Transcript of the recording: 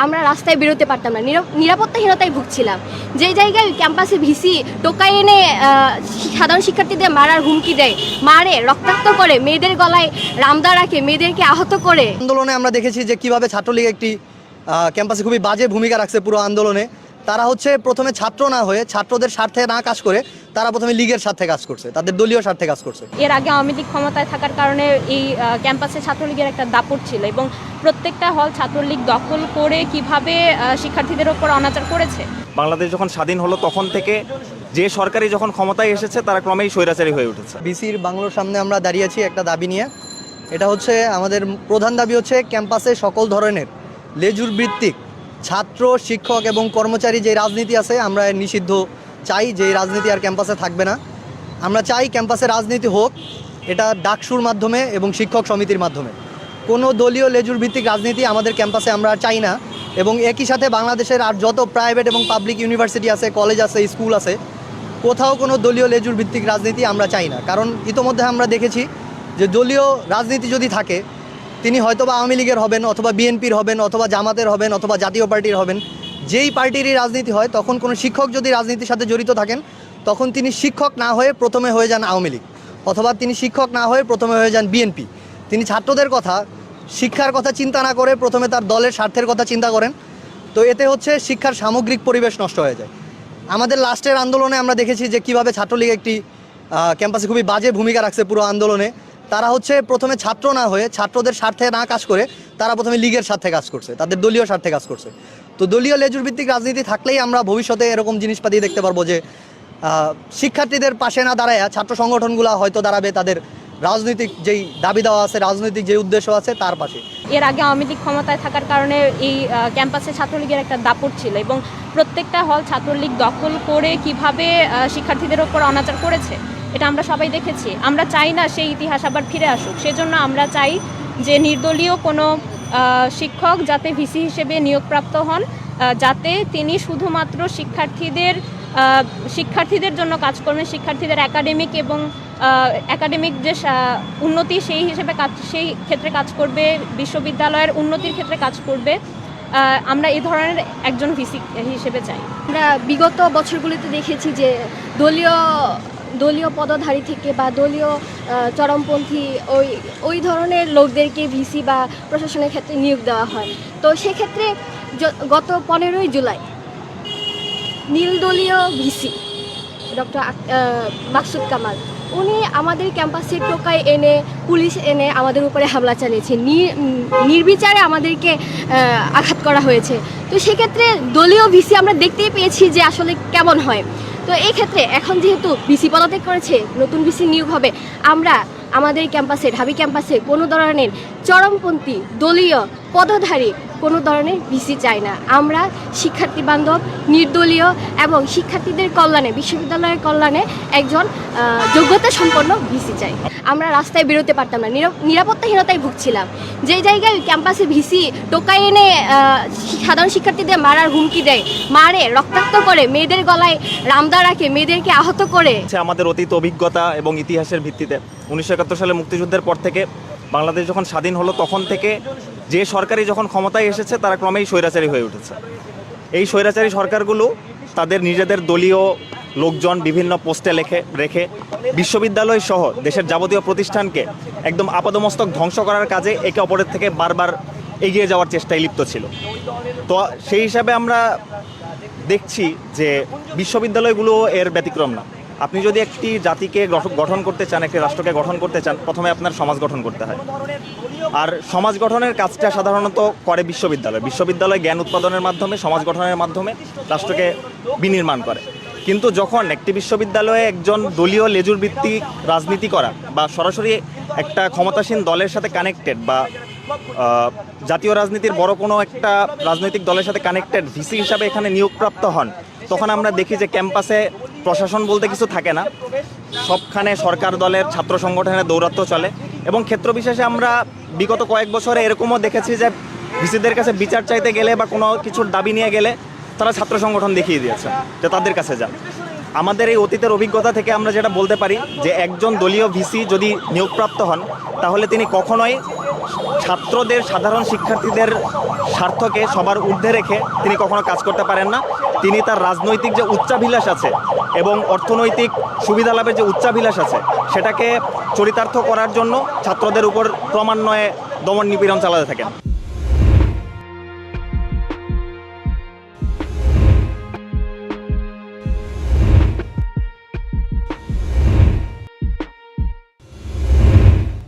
আমরা রাস্তায় বেরোতে পারতাম না, নিরাপত্তাহীনতায় ভুগছিলাম। যেই জায়গায় ক্যাম্পাসে ভিসি টোকাই এনে সাধারণ শিক্ষার্থীদের মারার হুমকি দেয়, মারে, রক্তাক্ত করে, মেয়েদের গলায় রামদা রাখে, মেয়েদেরকে আহত করে। আন্দোলনে আমরা দেখেছি যে কিভাবে ছাত্রলীগ একটি ক্যাম্পাসে খুবই বাজে ভূমিকা রাখছে পুরো আন্দোলনে। তারা হচ্ছে প্রথমে ছাত্র না হয়ে, ছাত্রদের স্বার্থে না কাজ করে, তারা প্রথমে লীগের স্বার্থে কাজ করছে, তাদের দলীয় স্বার্থে কাজ করছে। এর আগে আওয়ামী লীগ ক্ষমতায় থাকার কারণে এই ক্যাম্পাসে ছাত্রলীগের একটা দাপট ছিল এবং প্রত্যেকটা হল ছাত্রলীগ দখল করে কিভাবে শিক্ষার্থীদের ওপর অনাচার করেছে। বাংলাদেশ যখন স্বাধীন হলো তখন থেকে যে সরকারি যখন ক্ষমতায় এসেছে তারা ক্রমেই স্বৈরাচারী হয়ে উঠেছে। বিসির বাংলোর সামনে আমরা দাঁড়িয়েছি একটা দাবি নিয়ে। এটা হচ্ছে আমাদের প্রধান দাবি হচ্ছে ক্যাম্পাসে সকল ধরনের লেজুর ভিত্তিক ছাত্র, শিক্ষক এবং কর্মচারী যে রাজনীতি আছে আমরা এর নিষিদ্ধ চাই, যে এই রাজনীতি আর ক্যাম্পাসে থাকবে না। আমরা চাই ক্যাম্পাসে রাজনীতি হোক, এটা ডাকসুর মাধ্যমে এবং শিক্ষক সমিতির মাধ্যমে। কোনো দলীয় লেজুর ভিত্তিক রাজনীতি আমাদের ক্যাম্পাসে আমরা চাই না। এবং একই সাথে বাংলাদেশের আর যত প্রাইভেট এবং পাবলিক ইউনিভার্সিটি আছে, কলেজ আছে, স্কুল আছে, কোথাও কোনো দলীয় লেজুর ভিত্তিক রাজনীতি আমরা চাই না। কারণ ইতোমধ্যে আমরা দেখেছি যে দলীয় রাজনীতি যদি থাকে, তিনি হয়তোবা আওয়ামী লীগের হবেন, অথবা বিএনপির হবেন, অথবা জামাতের হবেন, অথবা জাতীয় পার্টির হবেন। যেই পার্টিরই রাজনীতি হয়, তখন কোনো শিক্ষক যদি রাজনীতির সাথে জড়িত থাকেন, তখন তিনি শিক্ষক না হয়ে প্রথমে হয়ে যান আওয়ামী লীগ, অথবা তিনি শিক্ষক না হয়ে প্রথমে হয়ে যান বিএনপি। তিনি ছাত্রদের কথা, শিক্ষার কথা চিন্তা না করে প্রথমে তার দলের স্বার্থের কথা চিন্তা করেন। তো এতে হচ্ছে শিক্ষার সামগ্রিক পরিবেশ নষ্ট হয়ে যায়। আমাদের লাস্টের আন্দোলনে আমরা দেখেছি যে কিভাবে ছাত্রলীগ একটি ক্যাম্পাসে খুবই বাজে ভূমিকা রাখছে পুরো আন্দোলনে। তারা হচ্ছে প্রথমে ছাত্র না হয়ে, ছাত্রদের স্বার্থে না কাজ করে, তারা প্রথমে লীগের স্বার্থে কাজ করছে, তাদের দলীয় স্বার্থে কাজ করছে। তো দলীয় লেজুর ভিত্তিক রাজনীতি থাকলেই আমরা ভবিষ্যতে এরকম জিনিসপাতি দেখতে পারবো যে শিক্ষার্থীদের পাশে না দাঁড়ায় ছাত্র সংগঠনগুলো হয়তো দাঁড়াবে তাদের রাজনৈতিক যেই দাবি দেওয়া আছে, রাজনৈতিক যে উদ্দেশ্য আছে তার পাশে। এর আগে আওয়ামী লীগ ক্ষমতায় থাকার কারণে এই ক্যাম্পাসে ছাত্রলীগের একটা দাপট ছিল এবং প্রত্যেকটা হল ছাত্রলীগ দখল করে কিভাবে শিক্ষার্থীদের ওপর অনাচার করেছে, এটা আমরা সবাই দেখেছি। আমরা চাই না সেই ইতিহাস আবার ফিরে আসুক। সেজন্য আমরা চাই যে নির্দলীয় কোনো শিক্ষক যাতে ভিসি হিসেবে নিয়োগপ্রাপ্ত হন, যাতে তিনি শুধুমাত্র শিক্ষার্থীদের জন্য কাজ করবেন, শিক্ষার্থীদের একাডেমিক এবং একাডেমিক যে উন্নতি সেই ক্ষেত্রে কাজ করবে, বিশ্ববিদ্যালয়ের উন্নতির ক্ষেত্রে কাজ করবে। আমরা এই ধরনের একজন ভিসি হিসেবে চাই। আমরা বিগত বছরগুলিতে দেখেছি যে দলীয় পদধারী থেকে বা দলীয় চরমপন্থী ওই ধরনের লোকদেরকে ভিসি বা প্রশাসনের ক্ষেত্রে নিয়োগ দেওয়া হয়। তো সেক্ষেত্রে গত 15ই জুলাই নীলদলীয় ভিসি ডক্টর মাকসুদ কামাল, উনি আমাদের ক্যাম্পাসে টোকাই এনে, পুলিশ এনে আমাদের উপরে হামলা চালিয়েছে, নির্বিচারে আমাদেরকে আঘাত করা হয়েছে। তো সেক্ষেত্রে দলীয় ভিসি আমরা দেখতেই পেয়েছি যে আসলে কেমন হয়। তো এই ক্ষেত্রে এখন যেহেতু ভিসি পদত্যাগ করেছে, নতুন ভিসি নিয়োগ হবে, আমরা আমাদের ক্যাম্পাসে, ঢাবি ক্যাম্পাসে কোনো ধরনের চরমপন্থী দলীয় পদধারী কোনো ধরনের ভিসি চাই না। আমরা শিক্ষার্থী বান্ধব, নির্দলীয় এবং শিক্ষার্থীদের কল্যাণে, বিশ্ববিদ্যালয়ের কল্যাণে একজন যোগ্যতা সম্পন্ন ভিসি চাই। আমরা রাস্তায় বেরোতে পারতাম না, নিরাপত্তাহীনতায় ভুগছিলাম। যেই জায়গায় ক্যাম্পাসে ভিসি টোকাই এনে সাধারণ শিক্ষার্থীদের মারার হুমকি দেয়, মারে, রক্তাক্ত করে, মেয়েদের গলায় রামদা রাখে, মেয়েদেরকে আহত করে। আমাদের অতীত অভিজ্ঞতা এবং ইতিহাসের ভিত্তিতে 1971 সালে মুক্তিযুদ্ধের পর থেকে বাংলাদেশ যখন স্বাধীন হলো তখন থেকে যে সরকারি যখন ক্ষমতায় এসেছে তারা ক্রমেই স্বৈরাচারী হয়ে উঠেছে। এই স্বৈরাচারী সরকারগুলো তাদের নিজেদের দলীয় লোকজন বিভিন্ন পোস্টে রেখে বিশ্ববিদ্যালয় সহ দেশের যাবতীয় প্রতিষ্ঠানকে একদম আপাদমস্তক ধ্বংস করার কাজে একে অপরের থেকে বারবার এগিয়ে যাওয়ার চেষ্টায় লিপ্ত ছিল। তো সেই হিসাবে আমরা দেখছি যে বিশ্ববিদ্যালয়গুলো এর ব্যতিক্রম না। আপনি যদি একটি জাতিকে গঠন করতে চান, একটি রাষ্ট্রকে গঠন করতে চান, প্রথমে আপনার সমাজ গঠন করতে হয়। আর সমাজ গঠনের কাজটা সাধারণত করে বিশ্ববিদ্যালয় জ্ঞান উৎপাদনের মাধ্যমে, সমাজ গঠনের মাধ্যমে রাষ্ট্রকে বিনির্মাণ করে। কিন্তু যখন একটি বিশ্ববিদ্যালয়ে একজন দলীয় লেজুর ভিত্তিক রাজনীতি করা বা সরাসরি একটা ক্ষমতাসীন দলের সাথে কানেক্টেড বা জাতীয় রাজনীতির বড় কোনো একটা রাজনৈতিক দলের সাথে কানেক্টেড ভিসি হিসাবে এখানে নিয়োগপ্রাপ্ত হন, তখন আমরা দেখি যে ক্যাম্পাসে প্রশাসন বলতে কিছু থাকে না, সবখানে সরকার দলের ছাত্র সংগঠনের দৌরাত্ম্য চলে। এবং ক্ষেত্র বিশেষে আমরা বিগত কয়েক বছরে এরকমও দেখেছি যে ভিসিদের কাছে বিচার চাইতে গেলে বা কোনো কিছুর দাবি নিয়ে গেলে তারা ছাত্র সংগঠন দেখিয়ে দিয়েছে যে তাদের কাছে যান। আমাদের এই অতীতের অভিজ্ঞতা থেকে আমরা যেটা বলতে পারি যে একজন দলীয় ভিসি যদি নিয়োগপ্রাপ্ত হন তাহলে তিনি কখনোই ছাত্রদের, সাধারণ শিক্ষার্থীদের স্বার্থকে সবার ঊর্ধ্বে রেখে তিনি কখনো কাজ করতে পারেন না। তিনি তার রাজনৈতিক যে উচ্চাভিলাষ আছে এবং অর্থনৈতিক সুবিধা লাভের যে উচ্চাভিলাষ আছে সেটাকে চরিতার্থ করার জন্য ছাত্রদের উপর ক্রমান্বয়ে দমন নিপীড়ন চালাতে থাকেন।